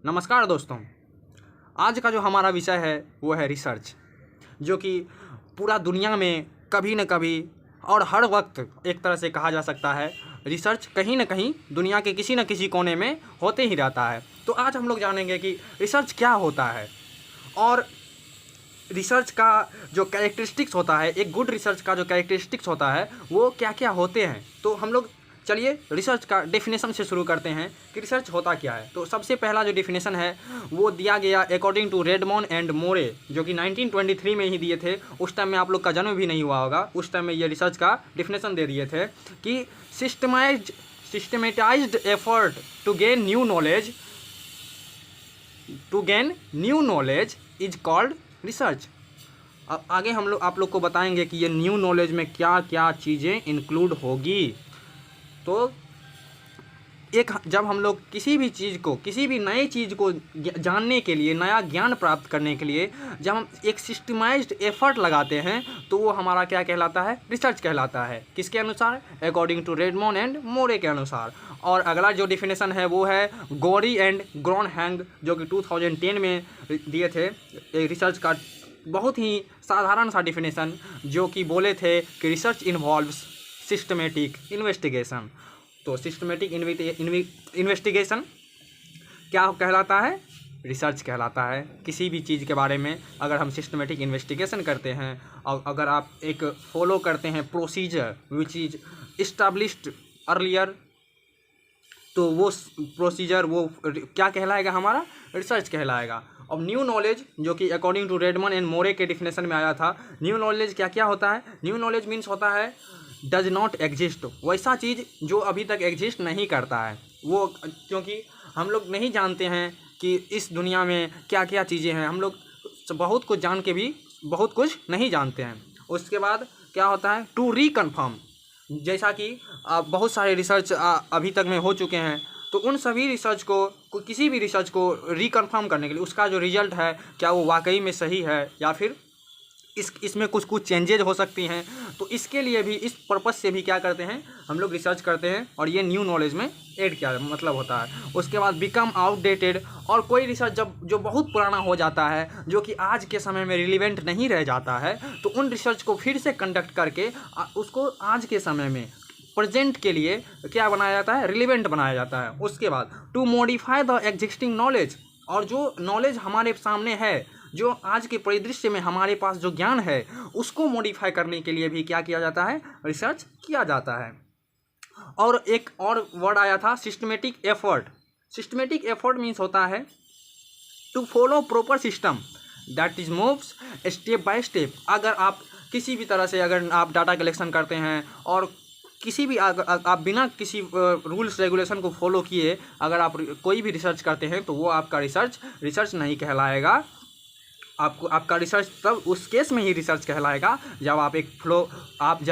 नमस्कार दोस्तों। आज का जो हमारा विषय है वो है रिसर्च, जो कि पूरा दुनिया में कभी न कभी और हर वक्त एक तरह से कहा जा सकता है रिसर्च कहीं न कहीं दुनिया के किसी न किसी कोने में होते ही रहता है। तो आज हम लोग जानेंगे कि रिसर्च क्या होता है और रिसर्च का जो कैरेक्टरिस्टिक्स होता है, एक गुड रिसर्च का जो कैरेक्टरिस्टिक्स होता है वो क्या क्या होते हैं। तो हम लोग चलिए रिसर्च का डेफिनेशन से शुरू करते हैं कि रिसर्च होता क्या है। तो सबसे पहला जो डेफिनेशन है वो दिया गया अकॉर्डिंग टू रेडमोन एंड मोरे, जो कि 1923 में ही दिए थे। उस टाइम में आप लोग का जन्म भी नहीं हुआ होगा। उस टाइम में ये रिसर्च का डेफिनेशन दे दिए थे कि systematized effort to gain new knowledge is called research. अब आगे हम लोग आप लोग को बताएंगे कि ये न्यू नॉलेज में क्या क्या चीज़ें इंक्लूड होगी। तो जब हम लोग किसी भी चीज़ को, किसी भी नई चीज़ को जानने के लिए, नया ज्ञान प्राप्त करने के लिए जब हम एक सिस्टमाइज्ड एफर्ट लगाते हैं तो वो हमारा क्या कहलाता है? रिसर्च कहलाता है। किसके अनुसार? अकॉर्डिंग टू रेडमोन एंड मोरे के अनुसार। और अगला जो डिफिनेशन है वो है गोरी एंड ग्रोनहैंग, जो कि 2010 में दिए थे। रिसर्च का बहुत ही साधारण सा डिफिनेशन, जो कि बोले थे कि रिसर्च इन्वॉल्व्स सिस्टमेटिक इन्वेस्टिगेशन। तो सिस्टमेटिक इन्वेस्टिगेशन क्या कहलाता है? रिसर्च कहलाता है। किसी भी चीज़ के बारे में अगर हम सिस्टमेटिक इन्वेस्टिगेशन करते हैं और अगर आप एक फॉलो करते हैं procedure which is established earlier, तो वो प्रोसीजर वो क्या कहलाएगा? हमारा रिसर्च कहलाएगा। अब न्यू नॉलेज, जो कि अकॉर्डिंग टू रेडमन एंड मोरे के डिफिनेशन में आया था, न्यू नॉलेज क्या क्या होता है? न्यू नॉलेज मीन्स होता है डज नॉट एग्जिस्ट, वैसा चीज़ जो अभी तक एग्जिस्ट नहीं करता है वो, क्योंकि हम लोग नहीं जानते हैं कि इस दुनिया में क्या क्या चीज़ें हैं। हम लोग बहुत कुछ जान के भी बहुत कुछ नहीं जानते हैं। उसके बाद क्या होता है? टू रिकन्फर्म, जैसा कि बहुत सारे रिसर्च अभी तक में हो चुके हैं, तो उन सभी रिसर्च को किसी भी रिसर्च को रिकन्फर्म करने के लिए उसका जो रिजल्ट है क्या वो वाकई में सही है या फिर इसमें कुछ चेंजेज हो सकती हैं। तो इसके लिए भी, इस पर्पस से भी क्या करते हैं हम लोग? रिसर्च करते हैं और ये न्यू नॉलेज में ऐड क्या मतलब होता है। उसके बाद बिकम आउटडेटेड, और कोई रिसर्च जो बहुत पुराना हो जाता है, जो कि आज के समय में रिलीवेंट नहीं रह जाता है, तो उन रिसर्च को फिर से कंडक्ट करके उसको आज के समय में प्रेजेंट के लिए क्या बनाया जाता है? रिलीवेंट बनाया जाता है। उसके बाद to modify the existing knowledge, और जो नॉलेज हमारे सामने है, जो आज के परिदृश्य में हमारे पास जो ज्ञान है, उसको मॉडिफाई करने के लिए भी क्या किया जाता है? रिसर्च किया जाता है। और एक और वर्ड आया था systematic effort. Systematic effort means होता है to follow proper system that is moves step by step. अगर आप किसी भी तरह से अगर आप डाटा कलेक्शन करते हैं और किसी भी आप बिना किसी रूल्स रेगुलेशन को फॉलो किए अगर आप कोई भी रिसर्च करते हैं तो वो आपका रिसर्च नहीं कहलाएगा। आपका रिसर्च तब उस केस में ही रिसर्च कहलाएगा जब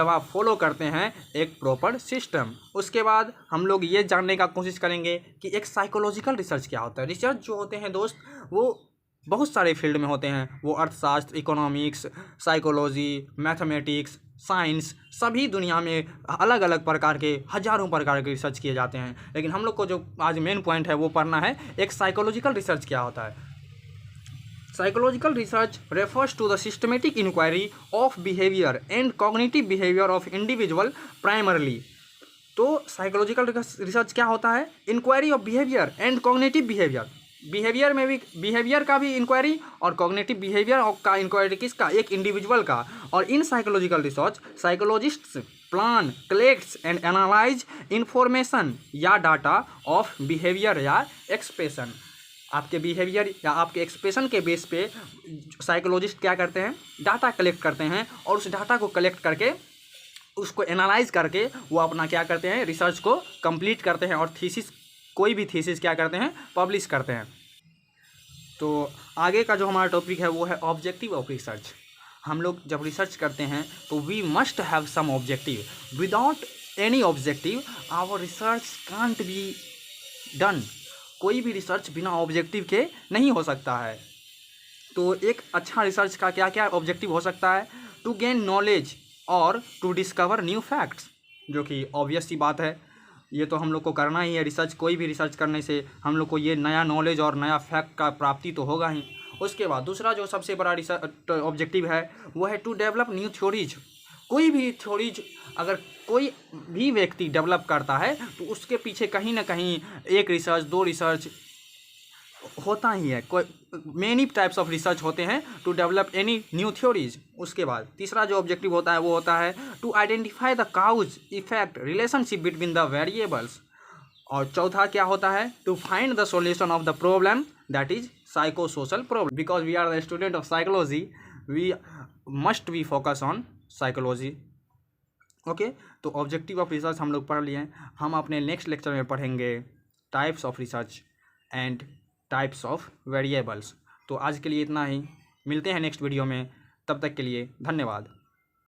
आप फॉलो करते हैं एक प्रॉपर सिस्टम। उसके बाद हम लोग ये जानने का कोशिश करेंगे कि एक साइकोलॉजिकल रिसर्च क्या होता है। रिसर्च जो होते हैं दोस्त, वो बहुत सारे फील्ड में होते हैं। वो अर्थशास्त्र, इकोनॉमिक्स, साइकोलॉजी, मैथमेटिक्स, साइंस, सभी दुनिया में अलग अलग प्रकार के हजारों प्रकार के रिसर्च किए जाते हैं। लेकिन हम लोग को जो आज मेन पॉइंट है वो पढ़ना है एक साइकोलॉजिकल रिसर्च क्या होता है। Psychological research refers to the systematic inquiry of behavior and cognitive behavior of individual primarily। तो साइकोलॉजिकल रिसर्च क्या होता है? Inquiry of behaviour and cognitive behaviour. Behaviour में भी, बिहेवियर का भी इंक्वायरी और कॉग्निटिव बिहेवियर का इंक्वायरी किसका? एक इंडिविजुअल का। और in psychological research psychologists plan, collects and analyse information या डाटा ऑफ बिहेवियर या एक्सप्रेशन। आपके बिहेवियर या आपके एक्सप्रेशन के बेस पे साइकोलॉजिस्ट क्या करते हैं? डाटा कलेक्ट करते हैं और उस डाटा को कलेक्ट करके उसको एनालाइज करके वो अपना क्या करते हैं? रिसर्च को कंप्लीट करते हैं और कोई भी थीसिस क्या करते हैं? पब्लिश करते हैं। तो आगे का जो हमारा टॉपिक है वो है ऑब्जेक्टिव ऑफ रिसर्च। हम लोग जब रिसर्च करते हैं तो we must have some objective. Without any objective our research can't be done. कोई भी रिसर्च बिना ऑब्जेक्टिव के नहीं हो सकता है। तो एक अच्छा रिसर्च का क्या क्या ऑब्जेक्टिव हो सकता है? टू गेन नॉलेज और टू डिस्कवर न्यू फैक्ट्स, जो कि ऑब्वियस सी बात है। ये तो हम लोग को करना ही है। रिसर्च, कोई भी रिसर्च करने से हम लोग को ये नया नॉलेज और नया फैक्ट का प्राप्ति तो होगा ही। उसके बाद दूसरा जो सबसे बड़ा रिसर्च ऑब्जेक्टिव है वो है टू डेवलप न्यू थ्योरीज। कोई भी थ्योरीज अगर कोई भी व्यक्ति डेवलप करता है तो उसके पीछे कहीं ना कहीं एक रिसर्च, दो रिसर्च होता ही है। कोई मेनी टाइप्स ऑफ रिसर्च होते हैं to develop any new theories. उसके बाद तीसरा जो ऑब्जेक्टिव होता है वो होता है to identify the cause effect relationship between the variables. और चौथा क्या होता है, to find the solution of the problem that is psychosocial problem. Because we are the student of psychology, we must be focus on psychology. Okay, तो objective of research हम लोग पढ़ लिए हैं। हम अपने नेक्स्ट लेक्चर में पढ़ेंगे types of research and types of variables. तो आज के लिए इतना ही, मिलते हैं नेक्स्ट वीडियो में, तब तक के लिए धन्यवाद।